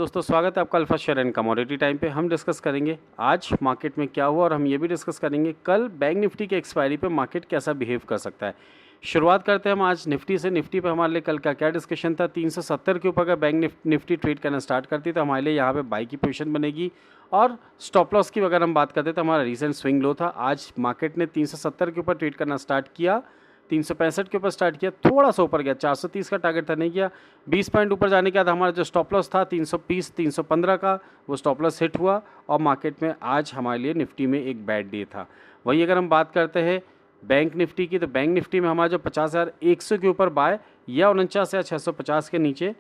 दोस्तों, स्वागत है आपका alpha share and commodity time पे। हम डिस्कस करेंगे आज मार्केट में क्या हुआ और हम ये भी डिस्कस करेंगे कल बैंक निफ्टी के एक्सपायरी पे मार्केट कैसा बिहेव कर सकता है। शुरुआत करते हैं हम आज निफ्टी से। निफ्टी पे हमारे लिए कल का क्या डिस्कशन था। 370 के ऊपर अगर बैंक निफ्टी ट्रेड करना स्टार्ट करती तो हमारे लिए यहाँ पे बाई की पोजीशन बनेगी। और स्टॉप लॉस की अगर हम बात करते तो हमारा रिसेंट स्विंग लो था। आज मार्केट ने 370 के ऊपर ट्रेड करना स्टार्ट किया, 365 के ऊपर स्टार्ट किया, थोड़ा सा ऊपर गया, 430 का टारगेट था, नहीं किया। 20 पॉइंट ऊपर जाने के बाद हमारा जो स्टॉप लॉस था 320 315 का, वो स्टॉप लॉस हिट हुआ। और मार्केट में आज हमारे लिए निफ्टी में एक बैड डे था। वहीं अगर हम बात करते हैं बैंक निफ्टी की, तो बैंक निफ्टी में हमारा जो 50,100 के ऊपर बाय या 49,650 के नीचे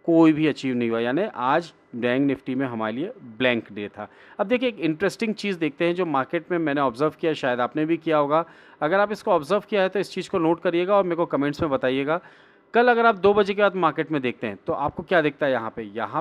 कोई भी अचीव नहीं हुआ, यानी आज बैंक निफ्टी में हमारे लिए ब्लैंक डे था। अब देखिए, एक इंटरेस्टिंग चीज़ देखते हैं जो मार्केट में मैंने ऑब्जर्व किया, शायद आपने भी किया होगा। अगर आप इसको ऑब्जर्व किया है तो इस चीज़ को नोट करिएगा और मेरे को कमेंट्स में बताइएगा। कल अगर आप 2 बजे के बाद मार्केट में देखते हैं तो आपको क्या दिखता है। यहाँ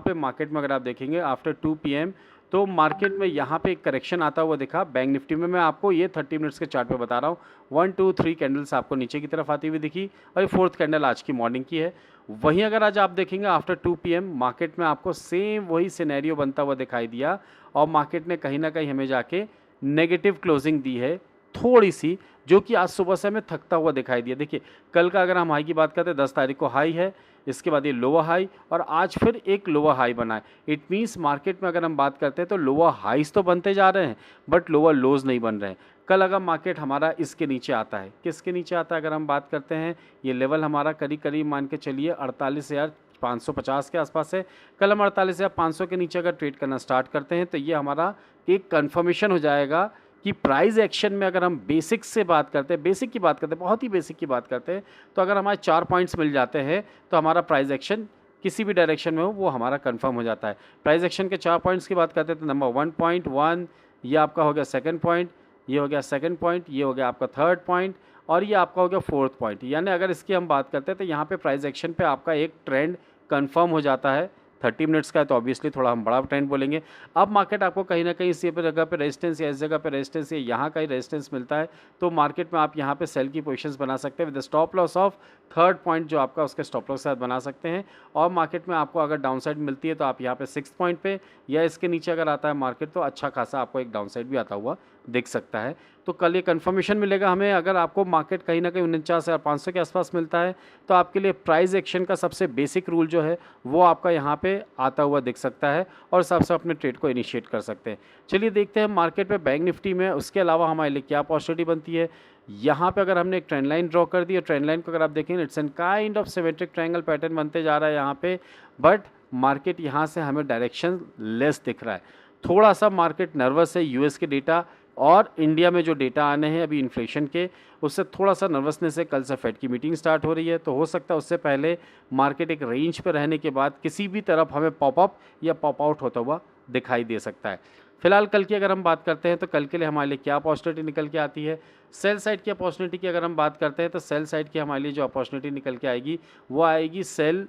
पे मार्केट में अगर आप देखेंगे आफ्टर 2 PM तो मार्केट में यहाँ पे एक करेक्शन आता हुआ दिखा। बैंक निफ्टी में मैं आपको ये 30 मिनट्स के चार्ट पे बता रहा हूँ। 1 2 3 कैंडल्स आपको नीचे की तरफ आती हुई दिखी और ये 4th कैंडल आज की मॉर्निंग की है। वहीं अगर आज आप देखेंगे आफ्टर 2 PM मार्केट में आपको सेम वही सिनेरियो बनता हुआ दिखाई दिया और मार्केट ने कहीं ना कहीं हमें जाके नेगेटिव क्लोजिंग दी है थोड़ी सी, जो कि आज सुबह से हमें थकता हुआ दिखाई दिया। देखिए, कल का अगर हम हाई की बात करते हैं 10 तारीख को हाई है, इसके बाद ये लोअर हाई और आज फिर एक लोअर हाई बना है। इट मीन्स मार्केट में अगर हम बात करते हैं तो लोअर हाईज तो बनते जा रहे हैं बट लोअर लोज नहीं बन रहे हैं। कल अगर मार्केट हमारा इसके नीचे आता है, किसके नीचे आता है अगर हम बात करते हैं, ये लेवल हमारा करीब करीब मान के चलिए 48,550 के आसपास है। कल हम 48,500 के नीचे अगर ट्रेड करना स्टार्ट करते हैं तो ये हमारा एक कन्फर्मेशन हो जाएगा कि प्राइस एक्शन में अगर हम बेसिक से बात करते हैं, बेसिक की बात करते हैं, बहुत ही बेसिक की बात करते हैं, तो अगर हमारे 4 पॉइंट्स मिल जाते हैं तो हमारा प्राइस एक्शन किसी भी डायरेक्शन में हो वो हमारा कंफर्म हो जाता है। प्राइस एक्शन के 4 पॉइंट्स की बात करते हैं तो नंबर 1.1 ये आपका हो गया सेकंड पॉइंट, ये हो गया सेकंड पॉइंट, ये हो गया आपका थर्ड पॉइंट और ये आपका हो गया 4th पॉइंट। यानी अगर इसकी हम बात करते हैं तो यहाँ पे प्राइस एक्शन पे आपका एक ट्रेंड कंफर्म हो जाता है। 30 मिनट्स का है तो ऑब्वियसली थोड़ा हम बड़ा ट्रेंड बोलेंगे। अब मार्केट आपको कहीं ना कहीं इसी जगह पे रेजिस्टेंस या इस जगह पे रेजिस्टेंस या यहाँ का ही रेजिस्टेंस मिलता है तो मार्केट में आप यहाँ पे सेल की पोजीशंस बना सकते हैं with stop loss of 3rd point जो आपका उसके स्टॉप लॉस के साथ बना सकते हैं। और मार्केट में आपको अगर डाउन साइड मिलती है तो आप यहाँ पे 6th पॉइंट पे या इसके नीचे अगर आता है मार्केट तो अच्छा खासा आपको एक डाउन साइड भी आता हुआ दिख सकता है। तो कल ये कन्फर्मेशन मिलेगा हमें। अगर आपको मार्केट कहीं ना कहीं 49,500 के आसपास मिलता है तो आपके लिए प्राइस एक्शन का सबसे बेसिक रूल जो है वो आपका यहाँ पे आता हुआ दिख सकता है और सबसे अपने ट्रेड को इनिशिएट कर सकते हैं। चलिए देखते हैं मार्केट पे बैंक निफ्टी में उसके अलावा हमारे लिए क्या पॉसिबिलिटी बनती है। यहाँ पे अगर हमने एक ट्रेंड लाइन ड्रॉ कर दी और ट्रेंड लाइन को अगर आप देखेंगे it's an kind of symmetric triangle pattern बनते जा रहा है यहाँ पे, बट मार्केट यहाँ से हमें डायरेक्शन लेस दिख रहा है। थोड़ा सा मार्केट नर्वस है यूएस के डेटा और इंडिया में जो डेटा आने हैं अभी इन्फ्लेशन के, उससे थोड़ा सा नर्वसनेस है। कल से फेड की मीटिंग स्टार्ट हो रही है तो हो सकता है उससे पहले मार्केट एक रेंज पर रहने के बाद किसी भी तरफ हमें पॉप अप या पॉप आउट होता हुआ दिखाई दे सकता है। फिलहाल कल की अगर हम बात करते हैं तो कल के लिए हमारे लिए क्या अपॉर्चुनिटी निकल के आती है। सेल साइड की अपॉर्चुनिटी की अगर हम बात करते हैं तो सेल साइड की हमारे लिए जो अपॉर्चुनिटी निकल के आएगी वो आएगी सेल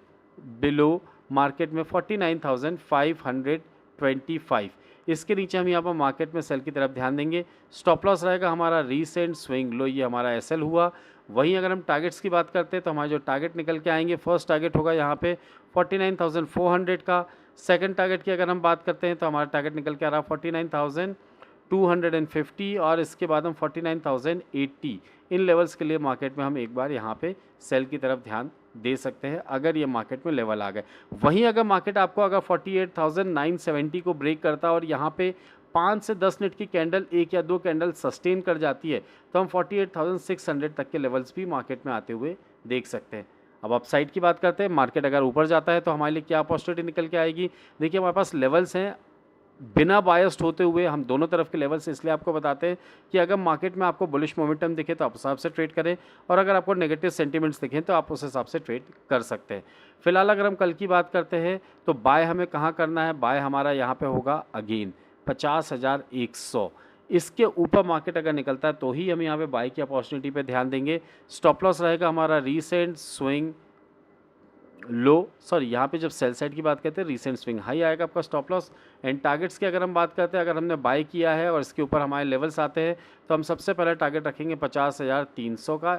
बिलो मार्केट में 49,525। इसके नीचे हम यहाँ पर मार्केट में सेल की तरफ ध्यान देंगे। स्टॉप लॉस रहेगा हमारा रीसेंट स्विंग लो, ये हमारा एसएल हुआ। वहीं अगर हम टारगेट्स की बात करते हैं तो हमारे जो टारगेट निकल के आएंगे, फर्स्ट टारगेट होगा यहाँ पे 49,400 का। सेकंड टारगेट की अगर हम बात करते हैं तो हमारा टारगेट निकल के आ रहा है 49,250 और इसके बाद हम 49,080। इन लेवल्स के लिए मार्केट में हम एक बार यहाँ पे सेल की तरफ ध्यान दे सकते हैं अगर ये मार्केट में लेवल आ गए। वहीं अगर मार्केट आपको अगर 48,970 को ब्रेक करता है और यहाँ पे 5 से 10 मिनट की कैंडल, 1 या 2 कैंडल सस्टेन कर जाती है तो हम 48,600 तक के लेवल्स भी मार्केट में आते हुए देख सकते हैं। अब अपसाइड की बात करते हैं, मार्केट अगर ऊपर जाता है तो हमारे लिए क्या अपॉर्चुनिटी निकल के आएगी। देखिए, हमारे पास लेवल्स हैं, बिना बायस्ड होते हुए हम दोनों तरफ के लेवल से इसलिए आपको बताते हैं कि अगर मार्केट में आपको बुलिश मोमेंटम दिखे तो आप उस हिसाब से ट्रेड करें और अगर आपको नेगेटिव सेंटीमेंट्स दिखें तो आप उस हिसाब से ट्रेड कर सकते हैं। फिलहाल अगर हम कल की बात करते हैं तो बाय हमें कहाँ करना है। बाय हमारा यहाँ पे होगा अगेन 50,100। इसके ऊपर मार्केट अगर निकलता है तो ही हम यहाँ पे बाय की अपॉर्चुनिटी पे ध्यान देंगे। स्टॉप लॉस रहेगा हमारा रीसेंट स्विंग लो, सॉरी यहाँ पे जब सेल साइड की बात करते हैं रीसेंट स्विंग हाई आएगा आपका स्टॉप लॉस। एंड टारगेट्स की अगर हम बात करते हैं, अगर हमने बाय किया है और इसके ऊपर हमारे लेवल्स आते हैं तो हम सबसे पहले टारगेट रखेंगे 50,300 का,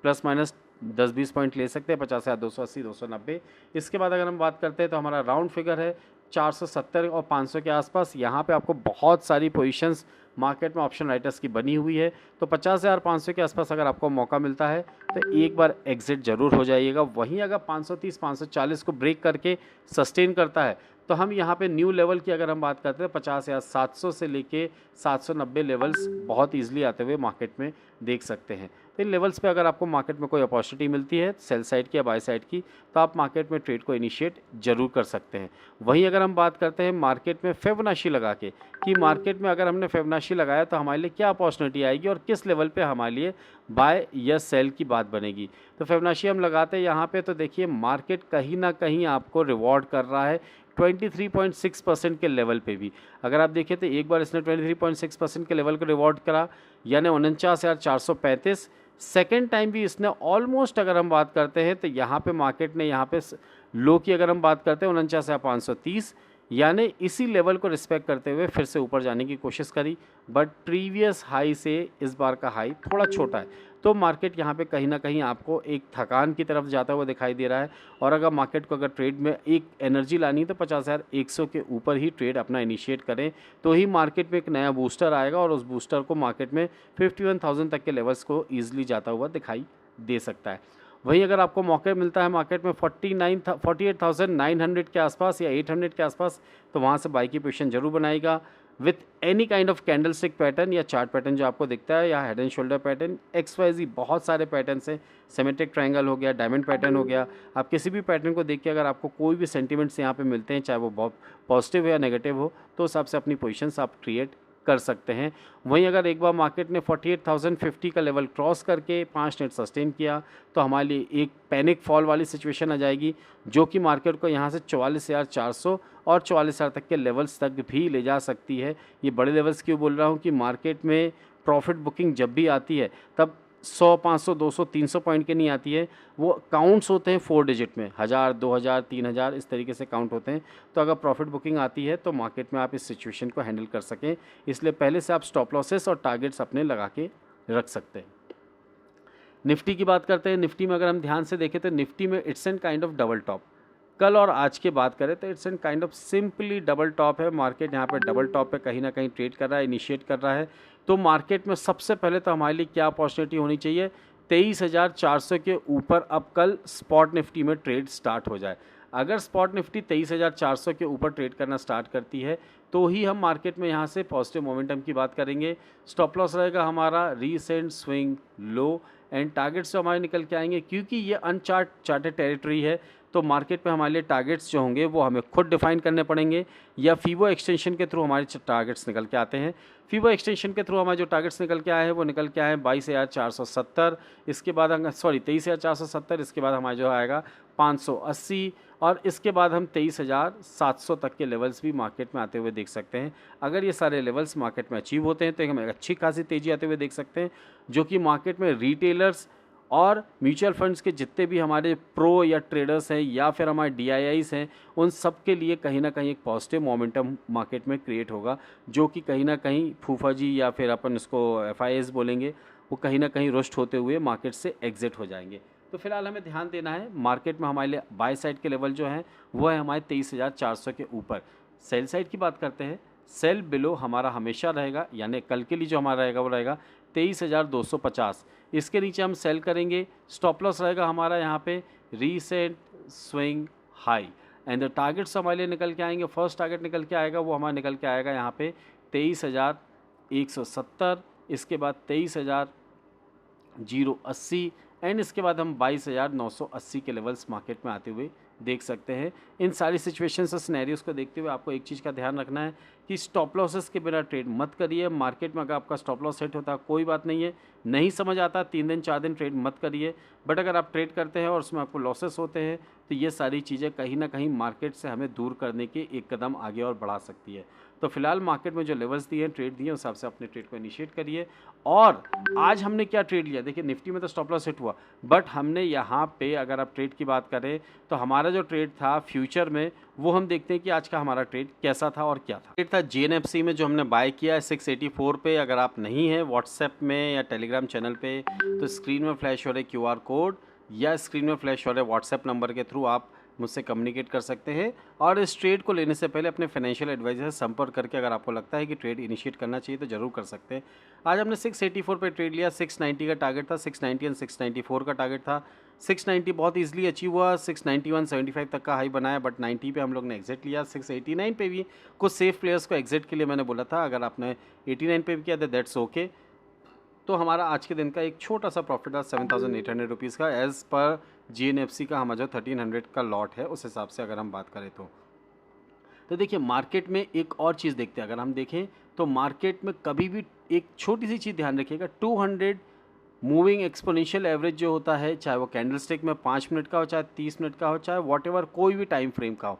प्लस माइनस 10-20 पॉइंट ले सकते हैं, 50,280 290। इसके बाद अगर हम बात करते हैं तो हमारा राउंड फिगर है 470 और 500 के आसपास यहाँ पे आपको बहुत सारी पोजीशंस मार्केट में ऑप्शन राइटर्स की बनी हुई है। तो 50,500 के आसपास अगर आपको मौका मिलता है तो एक बार एग्जिट ज़रूर हो जाइएगा। वहीं अगर 530 540 को ब्रेक करके सस्टेन करता है तो हम यहाँ पे न्यू लेवल की अगर हम बात करते हैं 50,700 से लेके 790 लेवल्स बहुत ईजिली आते हुए मार्केट में देख सकते हैं। तो इन लेवल्स पे अगर आपको मार्केट में कोई अपॉर्चुनिटी मिलती है सेल साइड की या बाय साइड की तो आप मार्केट में ट्रेड को इनिशिएट जरूर कर सकते हैं। वहीं अगर हम बात करते हैं मार्केट में फिबोनाची लगा के कि मार्केट में अगर हमने फिबोनाची लगाया तो हमारे लिए क्या अपॉर्चुनिटी आएगी और किस लेवल पे हमारे लिए बाय या सेल की बात बनेगी। तो फिबोनाची हम लगाते हैं यहाँ पे तो देखिए मार्केट कहीं ना कहीं आपको रिवॉर्ड कर रहा है 23.6% के लेवल पे भी। अगर आप देखें तो एक बार इसने 23.6% के लेवल को रिवॉर्ड करा यानी 49,435। सेकेंड टाइम भी इसने ऑलमोस्ट अगर हम बात करते हैं तो यहाँ पे मार्केट ने यहाँ पे लो की अगर हम बात करते हैं 49,530 यानी इसी लेवल को रिस्पेक्ट करते हुए फिर से ऊपर जाने की कोशिश करी, बट प्रीवियस हाई से इस बार का हाई थोड़ा छोटा है। तो मार्केट यहाँ पे कहीं ना कहीं आपको एक थकान की तरफ जाता हुआ दिखाई दे रहा है। और अगर मार्केट को अगर ट्रेड में एक एनर्जी लानी है तो 50,100 के ऊपर ही ट्रेड अपना इनिशिएट करें तो ही मार्केट में एक नया बूस्टर आएगा और उस बूस्टर को मार्केट में 51,000 तक के लेवल्स को ईजिली जाता हुआ दिखाई दे सकता है। वहीं अगर आपको मौके मिलता है मार्केट में 48,900 के आसपास या 800 के आसपास तो वहाँ से बाई की पोजीशन जरूर बनाएगा with any kind of candlestick pattern या चार्ट पैटर्न जो आपको दिखता है या head and shoulder pattern XYZ बहुत सारे पैटर्न हैं। सिमेट्रिक ट्रायंगल हो गया, डायमंड पैटर्न हो गया। आप किसी भी पैटर्न को देख के अगर आपको कोई भी सेंटिमेंट्स यहाँ पे मिलते हैं चाहे वो बहुत पॉजिटिव हो या नेगेटिव हो तो उस हिसाब से अपनी पोजीशंस आप क्रिएट कर सकते हैं। वहीं अगर एक बार मार्केट ने 48,050 का लेवल क्रॉस करके 5 मिनट सस्टेन किया तो हमारे लिए एक पैनिक फॉल वाली सिचुएशन आ जाएगी जो कि मार्केट को यहाँ से 44,400 और 44,000 तक के लेवल्स तक भी ले जा सकती है। ये बड़े लेवल्स क्यों बोल रहा हूँ कि मार्केट में प्रॉफिट बुकिंग जब भी आती है तब 100, 500, 200, 300 पॉइंट के नहीं आती है, वो काउंट्स होते हैं 4 डिजिट में, 1000, 2000, 3000 इस तरीके से काउंट होते हैं। तो अगर प्रॉफिट बुकिंग आती है तो मार्केट में आप इस सिचुएशन को हैंडल कर सकें, इसलिए पहले से आप स्टॉप लॉसेस और टारगेट्स अपने लगा के रख सकते हैं। निफ्टी की बात करते हैं। निफ्टी में अगर हम ध्यान से देखें तो निफ्टी में it's and kind of double top. कल और आज की बात करें तो it's and kind of simply double top है। मार्केट यहाँ पे डबल टॉप पे कहीं ना कहीं ट्रेड कर रहा है, इनिशिएट कर रहा है। तो मार्केट में सबसे पहले तो हमारे लिए क्या अपॉर्चुनिटी होनी चाहिए, 23,400 के ऊपर अब कल स्पॉट निफ्टी में ट्रेड स्टार्ट हो जाए। अगर स्पॉट निफ्टी 23,400 के ऊपर ट्रेड करना स्टार्ट करती है तो ही हम मार्केट में यहाँ से पॉजिटिव मोमेंटम की बात करेंगे। स्टॉप लॉस रहेगा हमारा recent swing low and targets जो हमारे निकल के आएंगे क्योंकि ये चार्टेड टेरिटरी है तो मार्केट में हमारे लिए टारगेट्स जो होंगे वो हमें खुद डिफाइन करने पड़ेंगे या फीबो एक्सटेंशन के थ्रू हमारे टारगेट्स निकल के आते हैं। फीबो एक्सटेंशन के थ्रू हमारे जो टारगेट्स निकल के आए हैं वो निकल के आए हैं 22,470, इसके बाद 23,470, इसके बाद हमारा जो आएगा 580 और इसके बाद हम 23,700 तक के लेवल्स भी मार्केट में आते हुए देख सकते हैं। अगर ये सारे लेवल्स मार्केट में अचीव होते हैं तो हम एक अच्छी खासी तेज़ी आते हुए देख सकते हैं जो कि मार्केट में रिटेलर्स और म्यूचुअल फंड्स के जितने भी हमारे प्रो या ट्रेडर्स हैं या फिर हमारे DIIs हैं उन सब के लिए कहीं ना कहीं एक पॉजिटिव मोमेंटम मार्केट में क्रिएट होगा जो कि कहीं ना कहीं फूफा जी या फिर अपन इसको FIS बोलेंगे वो कहीं ना कहीं रुष्ट होते हुए मार्केट से एग्जिट हो जाएंगे। तो फिलहाल हमें ध्यान देना है मार्केट में हमारे लिए बाय साइड के लेवल जो हैं वो है हमारे 23,400 के ऊपर। सेल साइड की बात करते हैं, सेल बिलो हमारा हमेशा रहेगा यानी कल के लिए जो हमारा रहेगा वो रहेगा 23,250, इसके नीचे हम सेल करेंगे। स्टॉप लॉस रहेगा हमारा यहाँ पे recent swing high and the targets हमारे लिए निकल के आएंगे। फर्स्ट टारगेट निकल के आएगा वो हमारा निकल के आएगा यहाँ पे 23,170, इसके बाद 23,080 एंड इसके बाद हम 22,980 के लेवल्स मार्केट में आते हुए देख सकते हैं। इन सारी सिचुएशंस और सिनेरियोस को देखते हुए आपको एक चीज़ का ध्यान रखना है कि स्टॉप लॉसेस के बिना ट्रेड मत करिए। मार्केट में अगर आपका स्टॉप लॉस सेट होता है कोई बात नहीं है, नहीं समझ आता 3 दिन 4 दिन ट्रेड मत करिए, बट अगर आप ट्रेड करते हैं और उसमें आपको लॉसेस होते हैं तो ये सारी चीज़ें कहीं ना कहीं मार्केट से हमें दूर करने के एक कदम आगे और बढ़ा सकती है। तो फिलहाल मार्केट में जो लेवल्स दिए हैं ट्रेड दिए उस हिसाब से अपने ट्रेड को इनिशिएट करिए। और आज हमने क्या ट्रेड लिया, देखिए निफ्टी में तो स्टॉप लॉस हिट हुआ बट हमने यहाँ पे अगर आप ट्रेड की बात करें तो हमारा जो ट्रेड था फ्यूचर में वो हम देखते हैं कि आज का हमारा ट्रेड कैसा था और क्या था। ट्रेड था JNFC में जो हमने बाय किया है 684 पे। अगर आप नहीं हैं व्हाट्सएप में या टेलीग्राम चैनल पे तो स्क्रीन में फ्लैश हो रहे QR कोड या स्क्रीन में फ्लैश हो रहे व्हाट्सएप नंबर के थ्रू आप मुझसे कम्युनिकेट कर सकते हैं। और इस ट्रेड को लेने से पहले अपने फाइनेंशियल एडवाइजर से संपर्क करके अगर आपको लगता है कि ट्रेड इनिशिएट करना चाहिए तो ज़रूर कर सकते हैं। आज हमने 684 पे ट्रेड लिया, 690 का टारगेट था, 690 एंड 694 का टारगेट था। 690 बहुत ईजिली अचीव हुआ, 691 75 तक का हाई बनाया, बट 90 पे हम लोग ने एग्जिट लिया। 689 पे भी कुछ सेफ प्लेयर्स को एग्जिट के लिए मैंने बोला था, अगर आपने 89 पे भी किया तो दैट्स ओके। तो हमारा आज के दिन का एक छोटा सा प्रॉफिट था 7,800 रुपीज़ का, एज़ पर GNFC का हमारा जो 1300 का लॉट है उस हिसाब से अगर हम बात करें तो देखिए मार्केट में एक और चीज़ देखते हैं। अगर हम देखें तो मार्केट में कभी भी एक छोटी सी चीज़ ध्यान रखिएगा, 200 मूविंग एक्सपोनेंशियल एवरेज जो होता है, चाहे वो कैंडलस्टिक में 5 मिनट का हो, चाहे 30 मिनट का हो, चाहे वॉट कोई भी टाइम फ्रेम का हो,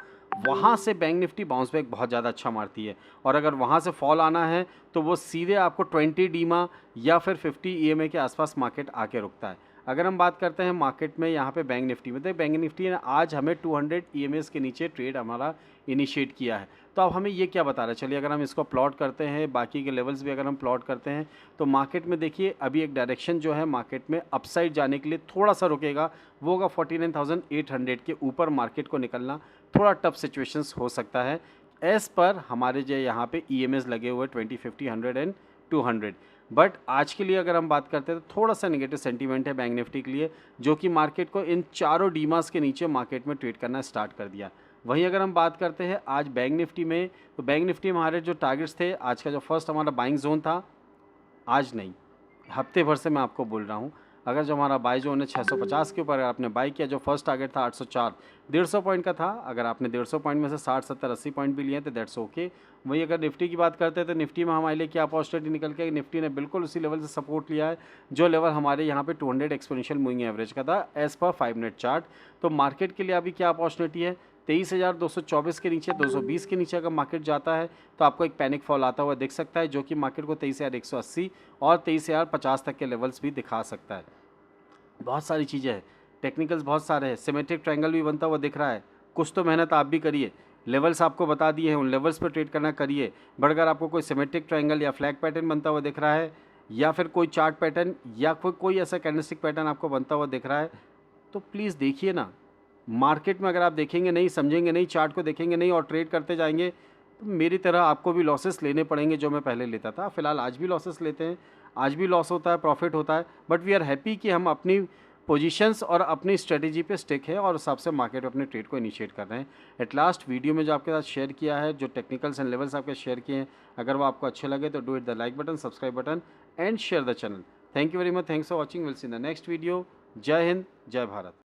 वहाँ से बैंक निफ्टी बाउंस बैक बहुत ज़्यादा अच्छा मारती है। और अगर वहाँ से फॉल आना है तो वो सीधे आपको 20 डीमा या फिर 50 EMA के आसपास मार्केट आके रुकता है। अगर हम बात करते हैं मार्केट में यहाँ पे बैंक निफ्टी में, तो बैंक निफ्टी ने आज हमें 200 EMAs के नीचे ट्रेड हमारा इनिशिएट किया है। तो अब हमें ये क्या बता रहा है, चलिए अगर हम इसको प्लॉट करते हैं, बाकी के लेवल्स भी अगर हम प्लॉट करते हैं तो मार्केट में देखिए अभी एक डायरेक्शन जो है मार्केट में अपसाइड जाने के लिए थोड़ा सा रुकेगा, वो होगा 49,800 के ऊपर मार्केट को निकलना थोड़ा टफ सिचुएशंस हो सकता है। एज़ पर हमारे जो यहाँ पे EMAs लगे हुए 20, 50, 100 एंड 200। बट आज के लिए अगर हम बात करते हैं तो थोड़ा सा नेगेटिव सेंटीमेंट है बैंक निफ्टी के लिए, जो कि मार्केट को इन चारों डीमास के नीचे मार्केट में ट्रेड करना स्टार्ट कर दिया। वहीं अगर हम बात करते हैं आज बैंक निफ्टी में, तो बैंक निफ्टी में हमारे जो टारगेट्स थे, आज का जो फर्स्ट हमारा बाइंग जोन था, आज नहीं हफ्ते भर से मैं आपको बोल रहा हूँ, अगर जो हमारा बाई जोन है 650 के ऊपर अगर आपने बाई किया, जो फर्स्ट टारगेट था 804, 150 पॉइंट का था, अगर आपने 150 पॉइंट में से 60, 70, 80 पॉइंट भी लिए तो दैट्स ओके। वहीं अगर निफ्टी की बात करते हैं तो निफ्टी में हमारे लिए क्या अपॉर्चुनिटी निकल के, निफ्टी ने बिल्कुल उसी लेवल से सपोर्ट लिया है जो लेवल हमारे यहाँ पे 200 एक्सपोनेंशियल मूविंग एवरेज का था एज़ पर 5 मिनट चार्ट। तो मार्केट के लिए अभी क्या अपॉर्चुनिटी है, 23,224 के नीचे, 220 के नीचे अगर मार्केट जाता है तो आपको एक पैनिक फॉल आता हुआ दिख सकता है, जो कि मार्केट को 23,180 और 23,050 तक के लेवल्स भी दिखा सकता है। बहुत सारी चीज़ें हैं, टेक्निकल्स बहुत सारे हैं, सिमेट्रिक ट्रायंगल भी बनता हुआ दिख रहा है। कुछ तो मेहनत आप भी करिए, लेवल्स आपको बता दिए हैं, उन लेवल्स पर ट्रेड करना करिए। बट अगर आपको कोई सिमेट्रिक ट्रायंगल या फ्लैग पैटर्न बनता हुआ दिख रहा है, या फिर कोई चार्ट पैटर्न या कोई ऐसा कैंडलस्टिक पैटर्न आपको बनता हुआ दिख रहा है, तो प्लीज़ देखिए ना। मार्केट में अगर आप देखेंगे नहीं, समझेंगे नहीं, चार्ट को देखेंगे नहीं और ट्रेड करते जाएंगे तो मेरी तरह आपको भी लॉसेस लेने पड़ेंगे, जो मैं पहले लेता था। फिलहाल आज भी लॉसेस लेते हैं, आज भी लॉस होता है, प्रॉफिट होता है, बट वी आर हैप्पी कि हम अपनी पोजीशंस और अपनी स्ट्रेटेजी पे स्टिक है और उस हिसाब से मार्केट में अपने ट्रेड को इनिशिएट कर रहे हैं। एट लास्ट वीडियो में जो आपके साथ शेयर किया है, जो टेक्निकल्स एंड लेवल्स आपके शेयर किए हैं, अगर वो आपको अच्छे लगे तो do it the like button, subscribe button and share the channel. Thank you very much, thanks for watching, will see in the next video. जय हिंद, जय भारत।